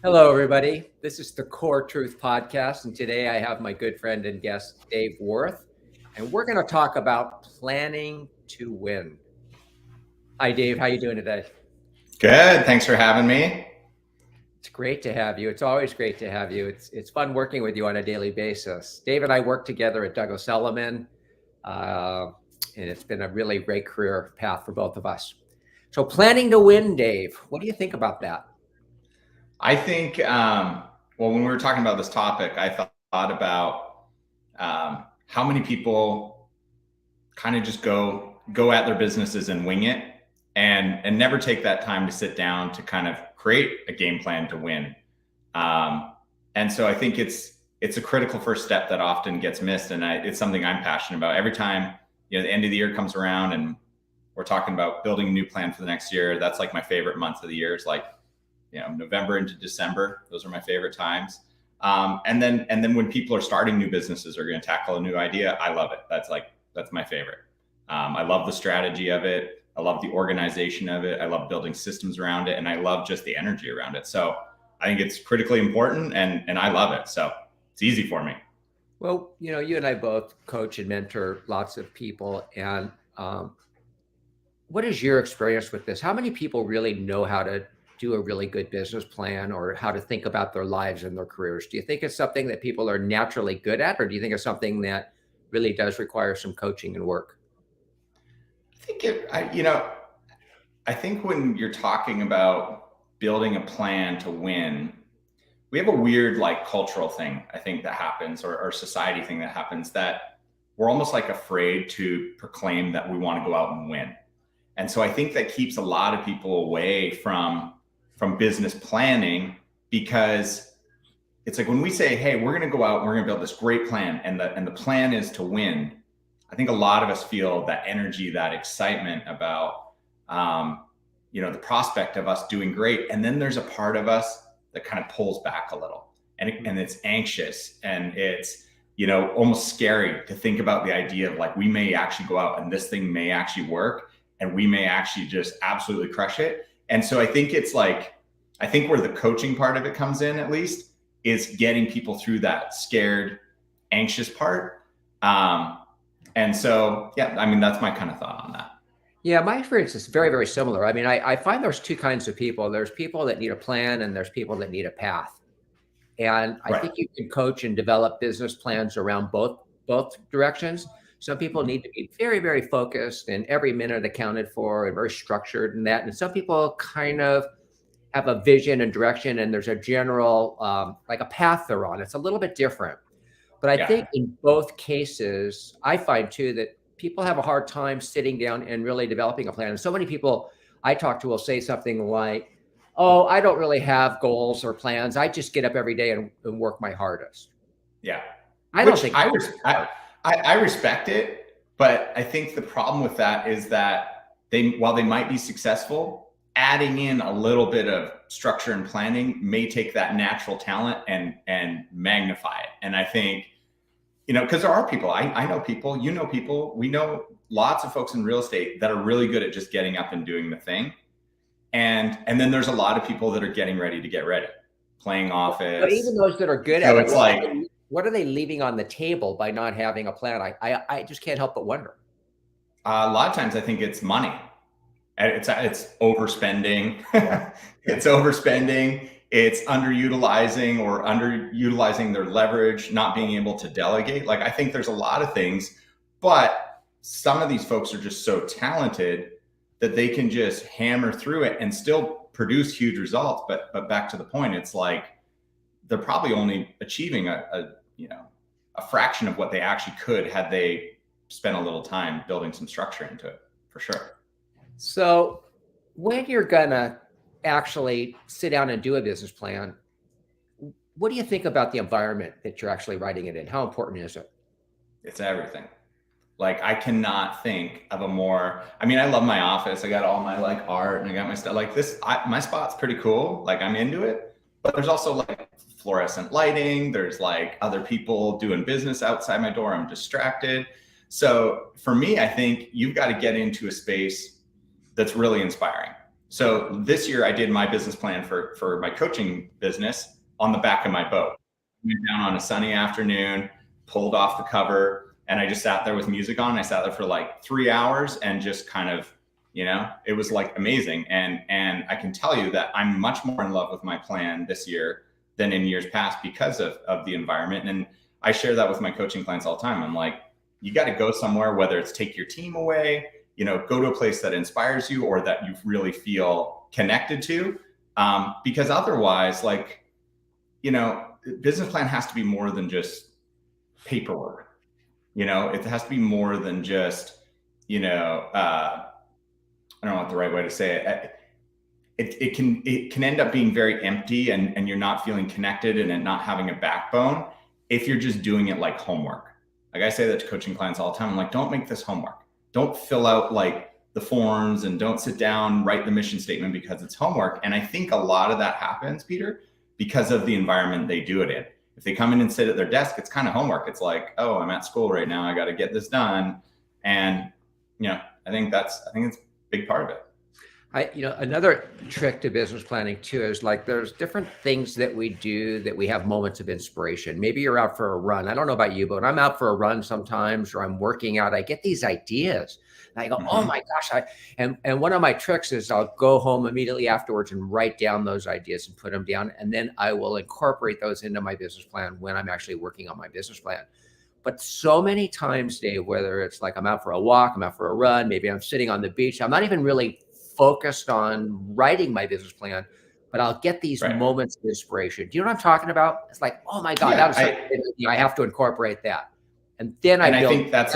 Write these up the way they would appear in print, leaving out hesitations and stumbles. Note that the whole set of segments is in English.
Hello, everybody. This is the Core Truth Podcast, and today I have my good friend and guest, Dave Werth, and we're going to talk about planning to win. Hi, Dave. How you doing today? Good. Thanks for having me. It's great to have you. It's always great to have you. It's fun working with you on a daily basis. Dave and I work together at Douglas Elliman, uh, and it's been a really great career path for both of us. So, planning to win, Dave. What do you think about that? I think, well, when we were talking about this topic, I thought about how many people kind of just go at their businesses and wing it and never take that time to sit down to kind of create a game plan to win. And so I think it's a critical first step that often gets missed. And it's something I'm passionate about. Every time, the end of the year comes around and we're talking about building a new plan for the next year. That's like my favorite month of the year. It's like, November into December. Those are my favorite times. And then when people are starting new businesses or going to tackle a new idea, I love it. That's my favorite. I love the strategy of it. I love the organization of it. I love building systems around it. And I love just the energy around it. So I think it's critically important and I love it. So it's easy for me. Well, you and I both coach and mentor lots of people. And what is your experience with this? How many people really know how to do a really good business plan or how to think about their lives and their careers? Do you think it's something that people are naturally good at, or do you think it's something that really does require some coaching and work? I think when you're talking about building a plan to win, we have a weird cultural thing, I think, that happens, or society thing that happens, that we're almost afraid to proclaim that we want to go out and win. And so I think that keeps a lot of people away from business planning, because it's like when we say, hey, we're going to go out and we're going to build this great plan and the plan is to win. I think a lot of us feel that energy, that excitement about, the prospect of us doing great. And then there's a part of us that kind of pulls back a little and it's anxious and it's, almost scary to think about the idea of we may actually go out and this thing may actually work and we may actually just absolutely crush it. And so I think I think where the coaching part of it comes in, at least, is getting people through that scared, anxious part. And so, that's my kind of thought on that. Yeah, my experience is very, very similar. I find there's two kinds of people. There's people that need a plan and there's people that need a path. And I think you can coach and develop business plans around both directions. Some people need to be very, very focused and every minute accounted for and very structured in that. And some people kind of have a vision and direction and there's a general, a path they're on. It's a little bit different. But I think in both cases, I find too that people have a hard time sitting down and really developing a plan. And so many people I talk to will say something like, oh, I don't really have goals or plans. I just get up every day and work my hardest. Yeah. I don't think I respect it, but I think the problem with that is that while they might be successful, adding in a little bit of structure and planning may take that natural talent and magnify it. And I think, because there are people, I know people, people, we know lots of folks in real estate that are really good at just getting up and doing the thing. And then there's a lot of people that are getting ready to get ready, playing office. But even those that are good at it, what are they leaving on the table by not having a plan? I just can't help but wonder. A lot of times I think it's money. It's overspending. It's overspending. It's underutilizing their leverage, not being able to delegate. I think there's a lot of things, but some of these folks are just so talented that they can just hammer through it and still produce huge results. But back to the point, it's they're probably only achieving a fraction of what they actually could had they spent a little time building some structure into it, for sure. So when you're gonna actually sit down and do a business plan, what do you think about the environment that you're actually writing it in? How important is it? It's everything. I cannot think of a more, I love my office. I got all my art and I got my stuff this. My spot's pretty cool. I'm into it, but there's also fluorescent lighting. There's other people doing business outside my door. I'm distracted. So for me, I think you've got to get into a space that's really inspiring. So this year I did my business plan for my coaching business on the back of my boat. Went down on a sunny afternoon, pulled off the cover, and I just sat there with music on. I sat there for like 3 hours and just kind of, it was like amazing. And I can tell you that I'm much more in love with my plan this year than in years past because of the environment. And I share that with my coaching clients all the time. I'm like, you got to go somewhere, whether it's take your team away, go to a place that inspires you or that you really feel connected to. Because otherwise, business plan has to be more than just paperwork. It has to be more than just, I don't know what the right way to say it. It can end up being very empty and you're not feeling connected and not having a backbone if you're just doing it like homework. Like I say that to coaching clients all the time. I'm like, don't make this homework. Don't fill out like the forms and don't sit down, write the mission statement because it's homework. And I think a lot of that happens, Peter, because of the environment they do it in. If they come in and sit at their desk, it's kind of homework. It's like, oh, I'm at school right now. I got to get this done. And, I think it's a big part of it. Another trick to business planning too is like there's different things that we do that we have moments of inspiration. Maybe you're out for a run. I don't know about you, but when I'm out for a run sometimes, or I'm working out, I get these ideas. And I go, oh my gosh. And one of my tricks is I'll go home immediately afterwards and write down those ideas and put them down. And then I will incorporate those into my business plan when I'm actually working on my business plan. But so many times, Dave, whether it's like I'm out for a walk, I'm out for a run, maybe I'm sitting on the beach, I'm not even really focused on writing my business plan, but I'll get these moments of inspiration. Do you know what I'm talking about? It's like, oh my God, that was I have to incorporate that. And then I think that's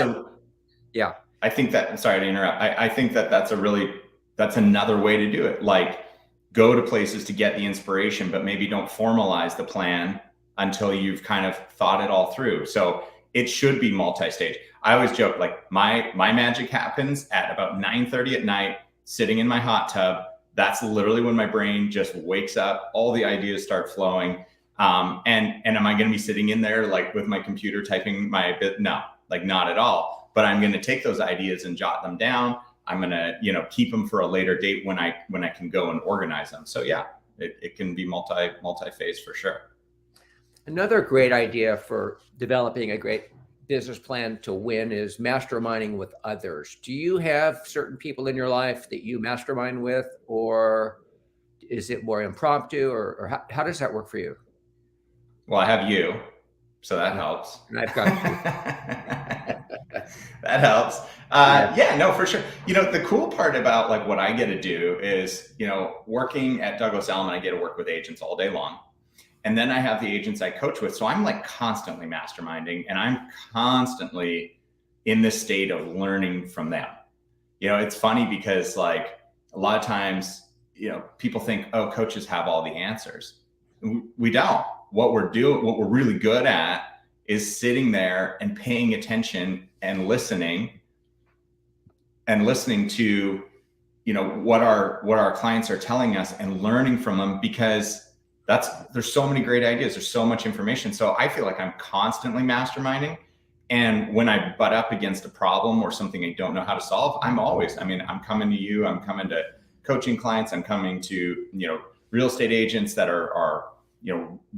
I think that, sorry to interrupt. I think that's another way to do it. Like go to places to get the inspiration, but maybe don't formalize the plan until you've kind of thought it all through. So it should be multi-stage. I always joke, like my magic happens at about 9:30 at night, sitting in my hot tub. That's literally when my brain just wakes up. All the ideas start flowing. And am I going to be sitting in there like with my computer typing my bit? No, like not at all. But I'm going to take those ideas and jot them down. I'm going to, keep them for a later date when I can go and organize them. So yeah, it can be multi-phase for sure. Another great idea for developing a great business plan to win is masterminding with others. Do you have certain people in your life that you mastermind with, or is it more impromptu, or how does that work for you? Well, I have you, so that helps. And I've got you. That helps. Yeah, no, for sure. The cool part about like what I get to do is, working at Douglas Elliman, I get to work with agents all day long. And then I have the agents I coach with. So I'm like constantly masterminding, and I'm constantly in this state of learning from them. It's funny because like a lot of times, people think, oh, coaches have all the answers. We don't. What we're really good at is sitting there and paying attention and listening to, what our clients are telling us and learning from them, because there's so many great ideas. There's so much information. So I feel like I'm constantly masterminding. And when I butt up against a problem or something I don't know how to solve, I'm coming to you, I'm coming to coaching clients, I'm coming to, real estate agents that are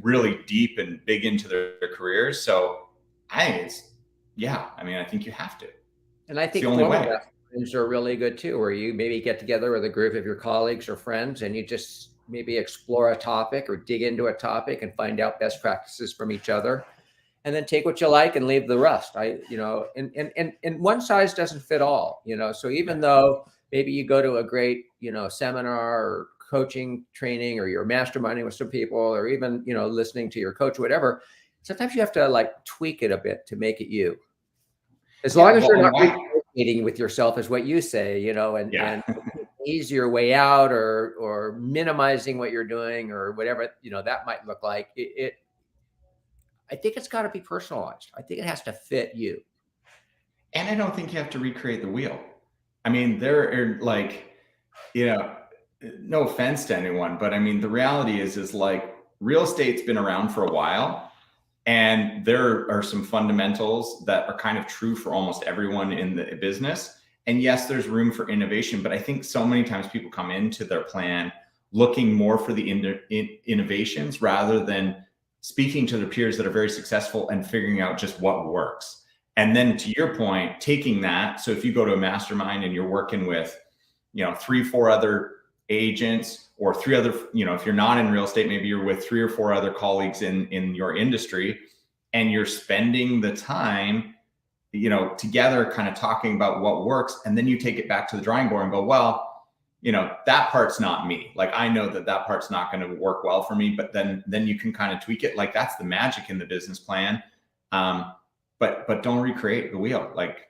really deep and big into their careers. So I think you have to. And I think formal masterminds are really good too, where you maybe get together with a group of your colleagues or friends and you just maybe explore a topic or dig into a topic and find out best practices from each other, and then take what you like and leave the rest. And one size doesn't fit all, so even though maybe you go to a great, seminar or coaching training, or you're masterminding with some people, or even, listening to your coach, whatever, sometimes you have to like tweak it a bit to make it you. As long as you're not recreating with yourself, is what you say, and ease your way out, or minimizing what you're doing, or whatever, that might look like it. I think it's got to be personalized. I think it has to fit you. And I don't think you have to recreate the wheel. I mean, there are like, no offense to anyone, but I mean, the reality is like real estate's been around for a while, and there are some fundamentals that are kind of true for almost everyone in the business. And yes, there's room for innovation, but I think so many times people come into their plan looking more for the innovations rather than speaking to their peers that are very successful and figuring out just what works. And then to your point, taking that. So if you go to a mastermind and you're working with, 3-4 other agents or 3 other, if you're not in real estate, maybe you're with 3 or 4 other colleagues in your industry, and you're spending the time, together kind of talking about what works. And then you take it back to the drawing board and go, well, that part's not me. Like, I know that part's not going to work well for me, but then you can kind of tweak it. Like, that's the magic in the business plan. But don't recreate the wheel. Like,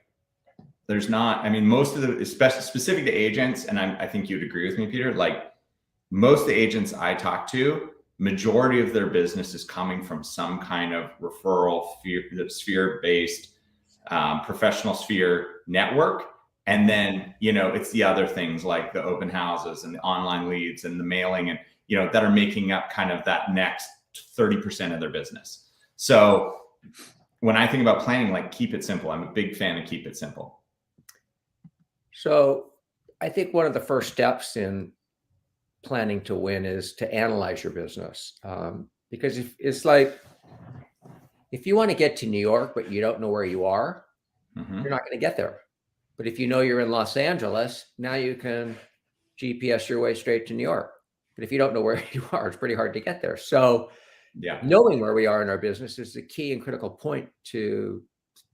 there's not, most of the, especially specific to agents, and I think you'd agree with me, Peter, like most of the agents I talk to, majority of their business is coming from some kind of referral sphere-based professional sphere network. And then, it's the other things like the open houses and the online leads and the mailing and, that are making up kind of that next 30% of their business. So when I think about planning, like, keep it simple. I'm a big fan of keep it simple. So I think one of the first steps in planning to win is to analyze your business. Because it's like, if you want to get to New York, but you don't know where you are, you're not going to get there. But if you know you're in Los Angeles, now you can GPS your way straight to New York. But if you don't know where you are, it's pretty hard to get there. So knowing where we are in our business is the key and critical point to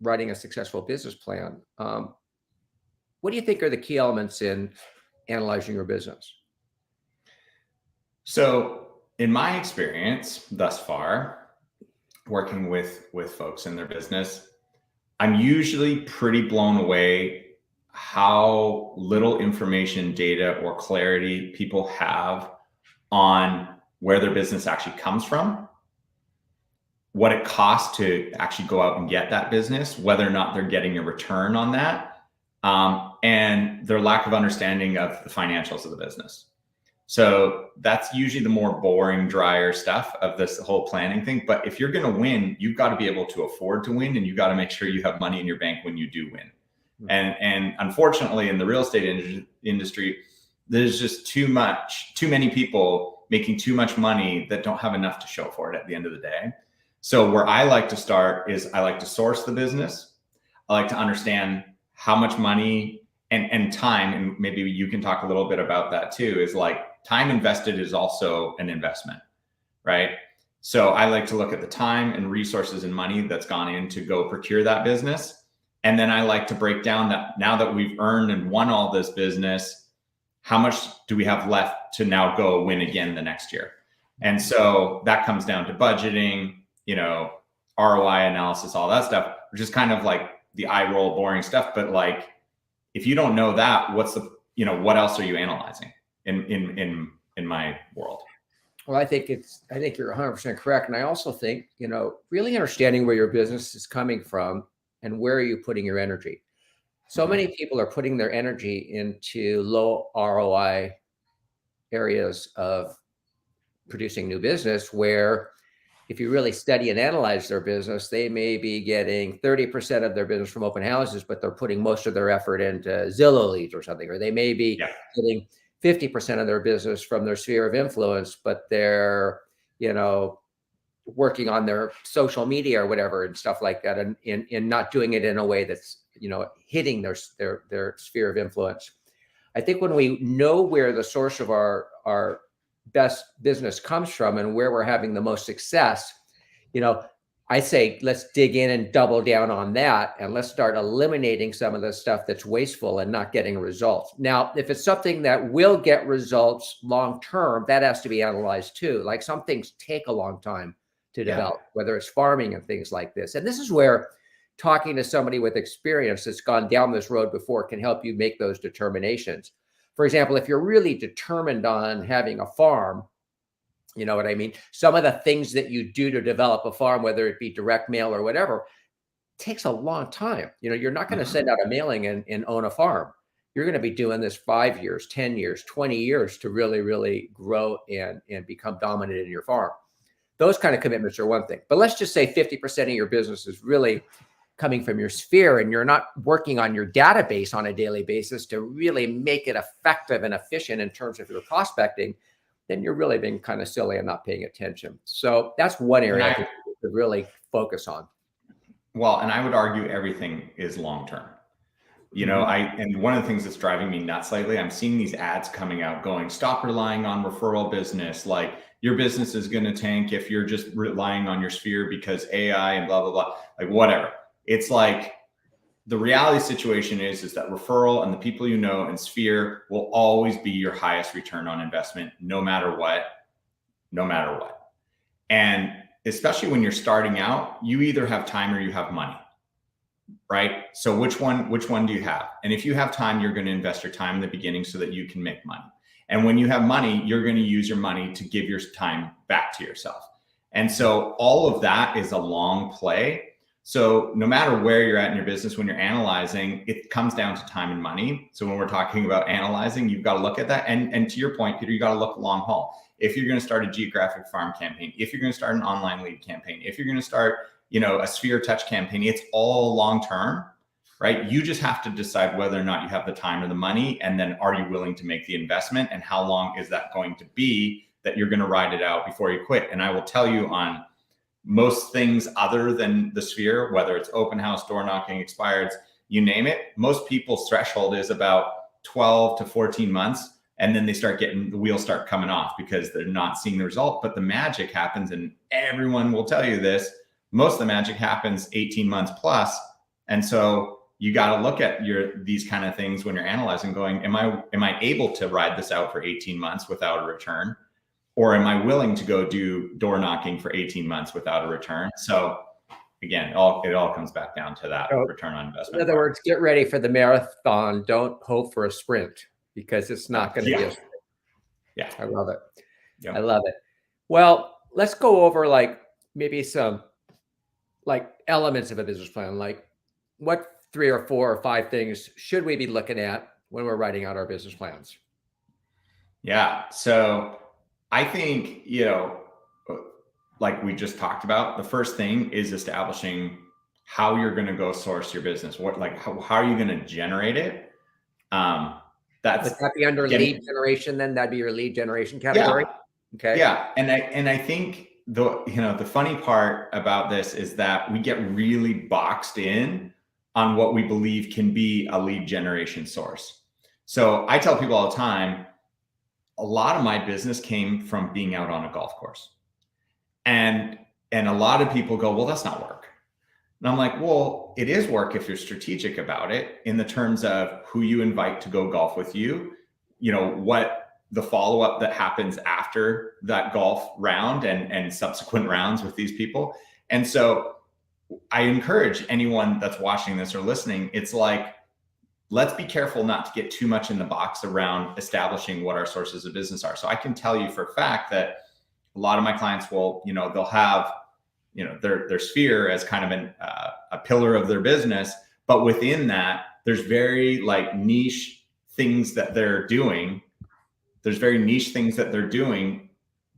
writing a successful business plan. What do you think are the key elements in analyzing your business? So in my experience thus far, working with folks in their business, I'm usually pretty blown away how little information, data, or clarity people have on where their business actually comes from, what it costs to actually go out and get that business, whether or not they're getting a return on that, and their lack of understanding of the financials of the business. So that's usually the more boring, drier stuff of this whole planning thing. But if you're going to win, you've got to be able to afford to win, and you've got to make sure you have money in your bank when you do win. And unfortunately, in the real estate industry, there's just too many people making too much money that don't have enough to show for it at the end of the day. So where I like to start is I like to source the business. I like to understand how much money and time, and maybe you can talk a little bit about that too, is like time invested is also an investment, right? So I like to look at the time and resources and money that's gone in to go procure that business. And then I like to break down that now that we've earned and won all this business, how much do we have left to now go win again the next year? And so that comes down to budgeting, ROI analysis, all that stuff, which is kind of like the eye roll boring stuff. But like, if you don't know that, what's the, what else are you analyzing in my world? Well, I think you're 100% correct. And I also think, really understanding where your business is coming from and where are you putting your energy. So many people are putting their energy into low ROI areas of producing new business, where if you really study and analyze their business, they may be getting 30% of their business from open houses, but they're putting most of their effort into Zillow leads or something, or they may be getting 50% of their business from their sphere of influence, but they're, working on their social media or whatever and stuff like that, and in not doing it in a way that's, hitting their sphere of influence. I think when we know where the source of our best business comes from and where we're having the most success, I say, let's dig in and double down on that. And let's start eliminating some of the stuff that's wasteful and not getting results. Now, if it's something that will get results long-term, that has to be analyzed too. Like, some things take a long time to develop, whether it's farming and things like this. And this is where talking to somebody with experience that's gone down this road before can help you make those determinations. For example, if you're really determined on having a farm, you know what I mean? Some of the things that you do to develop a farm, whether it be direct mail or whatever, takes a long time. You're not going to send out a mailing and own a farm. You're going to be doing this 5 years, 10 years, 20 years to really, really grow and become dominant in your farm. Those kind of commitments are one thing. But let's just say 50% of your business is really coming from your sphere and you're not working on your database on a daily basis to really make it effective and efficient in terms of your prospecting, then you're really being kind of silly and not paying attention. So that's one area I think to really focus on. Well, and I would argue everything is long-term. You know, and one of the things that's driving me nuts lately, I'm seeing these ads coming out going, stop relying on referral business. Like your business is going to tank if you're just relying on your sphere because AI and blah, blah, blah, like whatever. It's like the reality situation is that referral and the people you know and sphere will always be your highest return on investment, no matter what, no matter what. And especially when you're starting out, you either have time or you have money. Right? So which one do you have? And if you have time, you're going to invest your time in the beginning so that you can make money. And when you have money, you're going to use your money to give your time back to yourself. And so all of that is a long play. So no matter where you're at in your business, when you're analyzing, it comes down to time and money. So when we're talking about analyzing, you've got to look at that. And to your point, Peter, you got to look long haul. If you're going to start a geographic farm campaign, if you're going to start an online lead campaign, if you're going to start a sphere touch campaign, it's all long-term, right? You just have to decide whether or not you have the time or the money. And then are you willing to make the investment, and how long is that going to be that you're going to ride it out before you quit? And I will tell you, on most things other than the sphere, whether it's open house, door knocking, expireds, you name it, most people's threshold is about 12 to 14 months. And then they start getting, the wheels start coming off because they're not seeing the result. But the magic happens, and everyone will tell you this, most of the magic happens 18 months plus. And so you got to look at these kind of things when you're analyzing, going, am I able to ride this out for 18 months without a return? Or am I willing to go do door knocking for 18 months without a return? So again, it all comes back down to that return on investment. In other words, get ready for the marathon. Don't hope for a sprint, because it's not going to be a sprint. Yeah. I love it. Yep. I love it. Well, let's go over maybe some elements of a business plan. Like, what 3 or 4 or 5 things should we be looking at when we're writing out our business plans? Yeah. So I think, like we just talked about, the first thing is establishing how you're going to go source your business. How are you going to generate it? Would that be under lead generation then? That'd be your lead generation category? Yeah. Okay. Yeah. And I think the funny part about this is that we get really boxed in on what we believe can be a lead generation source. So I tell people all the time, a lot of my business came from being out on a golf course. And a lot of people go, well, that's not work. And I'm like, well, it is work if you're strategic about it, in the terms of who you invite to go golf with you, what the follow-up that happens after that golf round and subsequent rounds with these people. And so I encourage anyone that's watching this or listening, it's like, let's be careful not to get too much in the box around establishing what our sources of business are. So I can tell you for a fact that a lot of my clients will, they'll have, their sphere as kind of a pillar of their business, but within that, there's very niche things that they're doing. There's very niche things that they're doing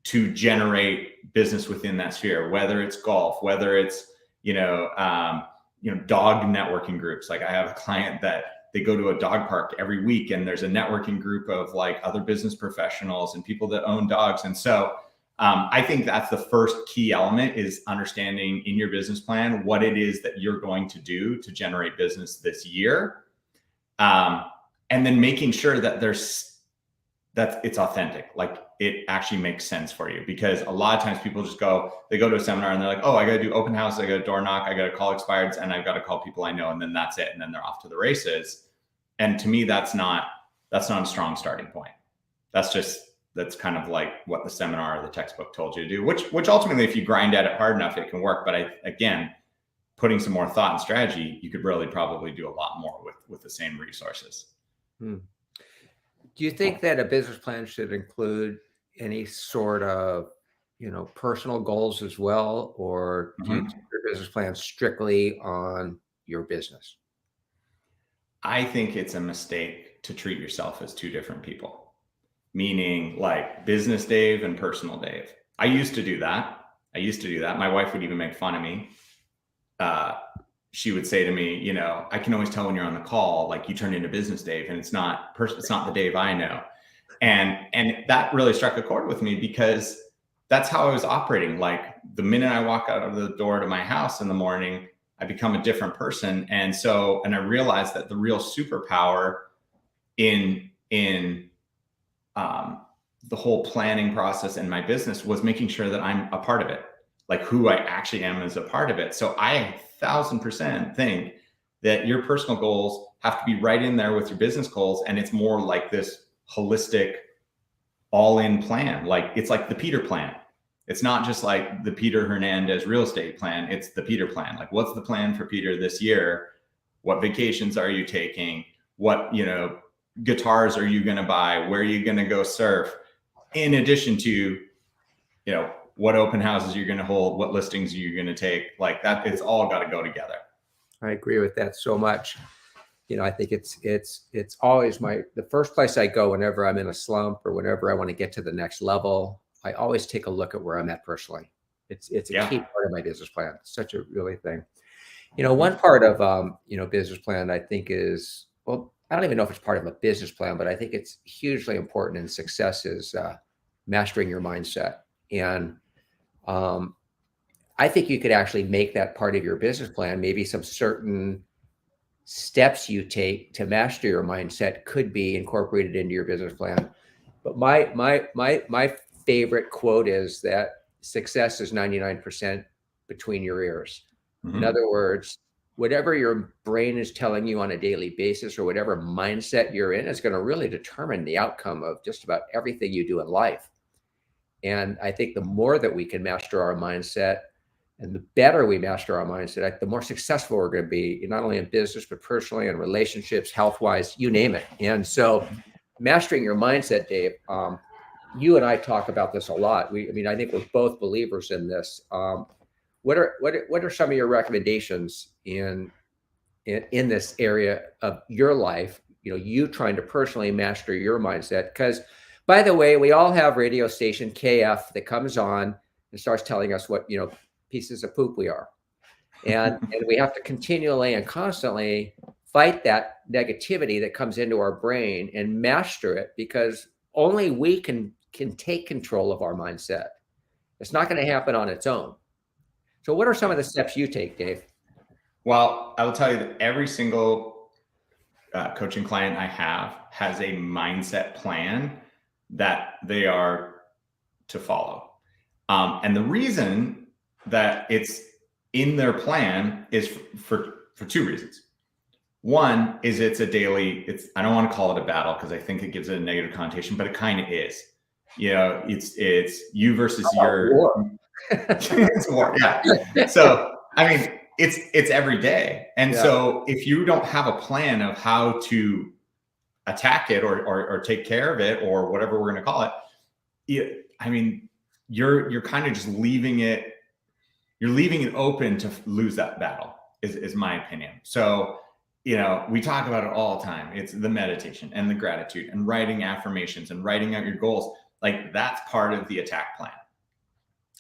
to generate business within that sphere, whether it's golf, whether it's, dog networking groups. Like, I have a client that they go to a dog park every week, and there's a networking group of other business professionals and people that own dogs. And so I think that's the first key element, is understanding in your business plan what it is that you're going to do to generate business this year. And then making sure that it's authentic. It actually makes sense for you, because a lot of times people just go to a seminar and they're like, oh, I got to do open house, I got to door knock, I got to call expireds, and I've got to call people I know, and then that's it. And then they're off to the races. And to me, that's not a strong starting point. That's kind of like what the seminar or the textbook told you to do, which ultimately, if you grind at it hard enough, it can work. But again, putting some more thought and strategy, you could really probably do a lot more with the same resources. Do you think that a business plan should include any sort of, personal goals as well? Or do you take your business plan strictly on your business? I think it's a mistake to treat yourself as two different people, meaning business Dave and personal Dave. I used to do that. My wife would even make fun of me. she would say to me, you know, I can always tell when you're on the call, like you turned into business Dave, and it's not the Dave I know. And that really struck a chord with me, because that's how I was operating. Like the minute I walk out of the door to my house in the morning, I become a different person. And I realized that the real superpower in the whole planning process in my business was making sure that I'm a part of it, like who I actually am as a part of it. So I 1000% think that your personal goals have to be right in there with your business goals. And it's more like this holistic, all-in plan. Like it's like the Peter plan. It's not just like the Peter Hernandez real estate plan. It's the Peter plan. Like, what's the plan for Peter this year? What vacations are you taking? What, you know, guitars are you going to buy? Where are you going to go surf? In addition to, you know, what open houses you're going to hold, what listings you're going to take, like that, it's all got to go together. I agree with that so much. You know, I think it's always the first place I go whenever I'm in a slump or whenever I want to get to the next level. I always take a look at where I'm at personally. It's a key part of my business plan. It's such a really thing. You know, one part of you know, business plan I think is, well, I don't even know if it's part of a business plan, but I think it's hugely important in success is mastering your mindset. And I think you could actually make that part of your business plan. Maybe some certain steps you take to master your mindset could be incorporated into your business plan. But my favorite quote is that success is 99% between your ears. Mm-hmm. In other words, whatever your brain is telling you on a daily basis, or whatever mindset you're in, is going to really determine the outcome of just about everything you do in life. And I think the more that we can master our mindset, and the better we master our mindset, the more successful we're going to be, not only in business, but personally, and relationships, health-wise, you name it. And so mastering your mindset, Dave, you and I talk about this a lot. I think we're both believers in this. What are some of your recommendations in this area of your life? You know, you trying to personally master your mindset, because, by the way, we all have radio station KF that comes on and starts telling us what, you know, pieces of poop we are. And we have to continually and constantly fight that negativity that comes into our brain and master it, because only we can take control of our mindset. It's not going to happen on its own. So what are some of the steps you take, Dave? Well, I will tell you that every single coaching client I have has a mindset plan that they are to follow. And the reason that it's in their plan is for two reasons. One is it's a daily, I don't want to call it a battle, because I think it gives it a negative connotation, but it kind of is. You know, it's you versus your war. It's war, yeah. So I mean, it's every day. And so if you don't have a plan of how to attack it or take care of it, or whatever we're going to call it, I mean, you're kind of just leaving it open to lose that battle, is my opinion. So, you know, we talk about it all the time. It's the meditation and the gratitude and writing affirmations and writing out your goals. Like, that's part of the attack plan.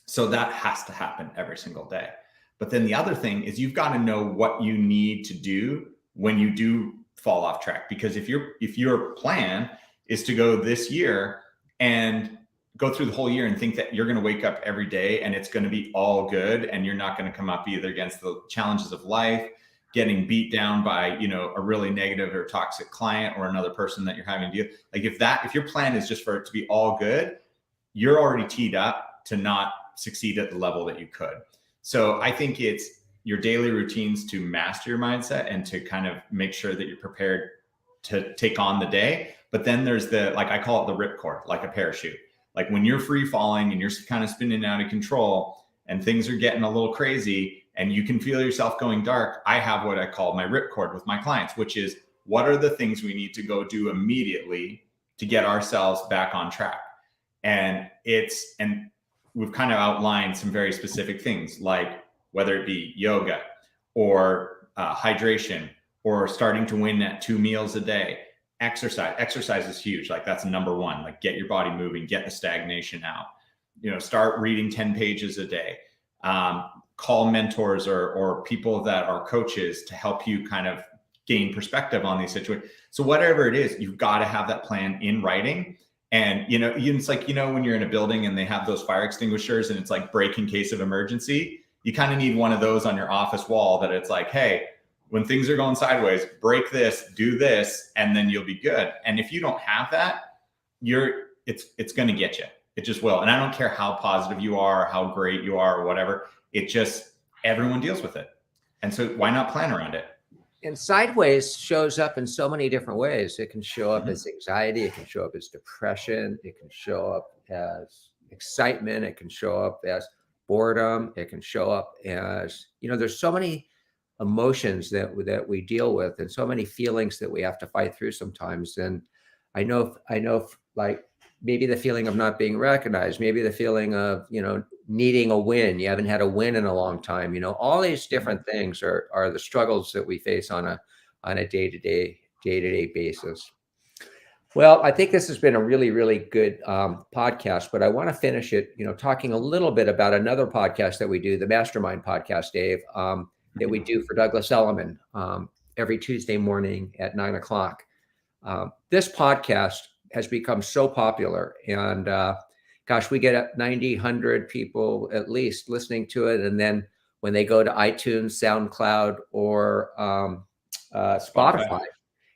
So that has to happen every single day. But then the other thing is, you've got to know what you need to do when you do fall off track. Because if your plan is to go this year and go through the whole year and think that you're going to wake up every day and it's going to be all good, and you're not going to come up either against the challenges of life, getting beat down by, you know, a really negative or toxic client or another person that you're having to deal. Like, if your plan is just for it to be all good, you're already teed up to not succeed at the level that you could. So I think it's your daily routines to master your mindset and to kind of make sure that you're prepared to take on the day. But then there's like I call it the ripcord, like a parachute. Like, when you're free falling and you're kind of spinning out of control and things are getting a little crazy and you can feel yourself going dark, I have what I call my ripcord with my clients, which is, what are the things we need to go do immediately to get ourselves back on track? And we've kind of outlined some very specific things, like whether it be yoga or hydration, or starting to win at 2 meals a day. Exercise is huge. Like, that's number one. Like, get your body moving, get the stagnation out, you know, start reading 10 pages a day. call mentors or people that are coaches to help you kind of gain perspective on these situations. So whatever it is, you've got to have that plan in writing. And, it's like, when you're in a building and they have those fire extinguishers and it's like break in case of emergency, you kind of need one of those on your office wall that it's like, hey, when things are going sideways, break this, do this, and then you'll be good. And if you don't have that, it's going to get you. It just will. And I don't care how positive you are, how great you are, or whatever. Everyone deals with it. And so why not plan around it? And sideways shows up in so many different ways. It can show up as anxiety. It can show up as depression. It can show up as excitement. It can show up as boredom. It can show up as, there's so many emotions that we deal with and so many feelings that we have to fight through sometimes. And I know like maybe the feeling of not being recognized, maybe the feeling of, needing a win. You haven't had a win in a long time. All these different things are the struggles that we face on a day-to-day basis. Well, I think this has been a really, really good podcast, but I want to finish it, talking a little bit about another podcast that we do, the Mastermind podcast, Dave, that we do for Douglas Elliman every Tuesday morning at 9:00. This podcast has become so popular, and gosh, we get 90, 100 people at least listening to it. And then when they go to iTunes, SoundCloud, or Spotify,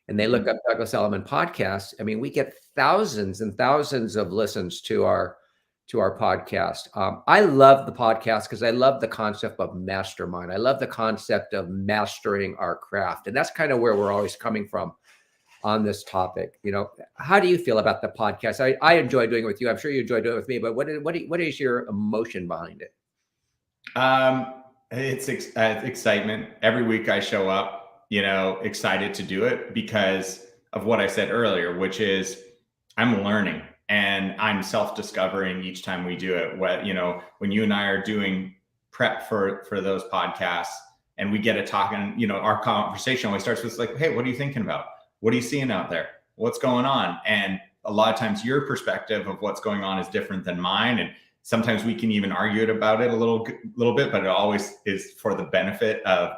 and they look up Douglas Elliman podcast, I mean, we get thousands and thousands of listens to our podcast. I love the podcast because I love the concept of mastermind. I love the concept of mastering our craft. And that's kind of where we're always coming from on this topic. How do you feel about the podcast? I enjoy doing it with you. I'm sure you enjoy doing it with me, but what is your emotion behind it? It's excitement. Every week I show up, excited to do it because of what I said earlier, which is I'm learning and I'm self-discovering each time we do it. When you and I are doing prep for those podcasts and we get to talking, our conversation always starts with like, hey, what are you thinking about? What are you seeing out there? What's going on? And a lot of times your perspective of what's going on is different than mine. And sometimes we can even argue about it a little bit, but it always is for the benefit of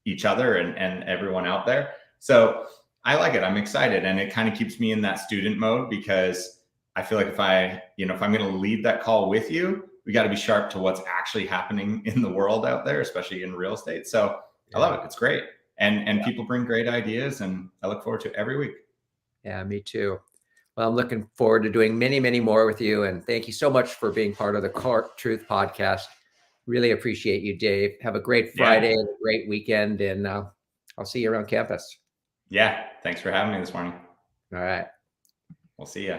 each other and everyone out there. So I like it. I'm excited. And it kind of keeps me in that student mode because I feel like if I'm going to lead that call with you, we got to be sharp to what's actually happening in the world out there, especially in real estate. So I love it. It's great. And people bring great ideas, and I look forward to it every week. Yeah, me too. Well, I'm looking forward to doing many, many more with you. And thank you so much for being part of the Core Truth podcast. Really appreciate you, Dave. Have a great Friday and a great weekend. And I'll see you around campus. Yeah. Thanks for having me this morning. All right. We'll see you.